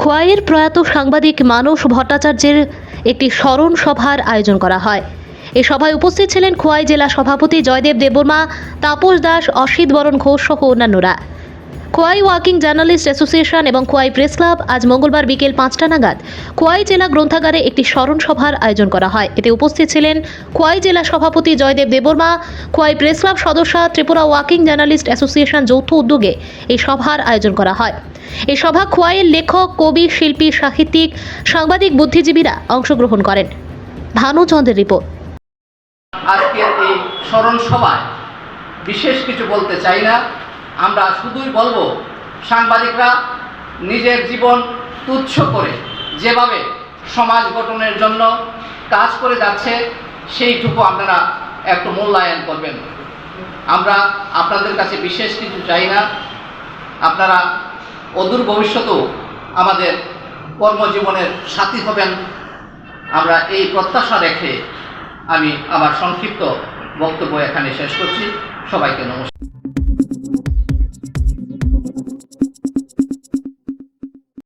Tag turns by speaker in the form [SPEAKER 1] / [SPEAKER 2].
[SPEAKER 1] খোয়াইয়ের প্রয়াত সাংবাদিক মানস ভট্টাচার্যের একটি স্মরণ সভার আয়োজন করা হয়। এই সভায় উপস্থিত ছিলেন খোয়াই জেলা সভাপতি জয়দেব দেববর্মা, তাপস দাস, অসিত বরণ ঘোষ সহ অন্যান্যরা। খোয়াই ওয়ার্কিং জার্নালিস্ট অ্যাসোসিয়েশন এবং খোয়াই প্রেস ক্লাব আজ মঙ্গলবার বিকেল 5টা নাগাদ খোয়াই জেলা গ্রন্থাগারে একটি স্মরণ সভার আয়োজন করা হয়। এতে উপস্থিত ছিলেন খোয়াই জেলা সভাপতি জয়দেব দেববর্মা, খোয়াই প্রেস ক্লাব সদস্য, ত্রিপুরা ওয়ার্কিং জার্নালিস্ট অ্যাসোসিয়েশন যৌথ উদ্যোগে এই সভার আয়োজন করা হয়। এই সভা খোয়াইয়ের লেখক, কবি, শিল্পী, সাহিত্যিক, সাংবাদিক, বুদ্ধিজীবীরা অংশগ্রহণ করেন। ভানুচন্দ্রের রিপোর্ট।
[SPEAKER 2] আজকের এই স্মরণ সভায় বিশেষ কিছু বলতে চাই না, আমরা শুধুই বলবো সাংবাদিকরা নিজের জীবন তুচ্ছ করে যেভাবে সমাজ গঠনের জন্য কাজ করে যাচ্ছে সেইটুকু আপনারা একটু মূল্যায়ন করবেন। আমরা আপনাদের কাছে বিশেষ কিছু চাই না, আপনারা অদূর ভবিষ্যতেও আমাদের কর্মজীবনের সাথী হবেন, আমরা এই প্রত্যাশা রেখে আমি আমার সংক্ষিপ্ত বক্তব্য এখানে শেষ করছি। সবাইকে নমস্কার।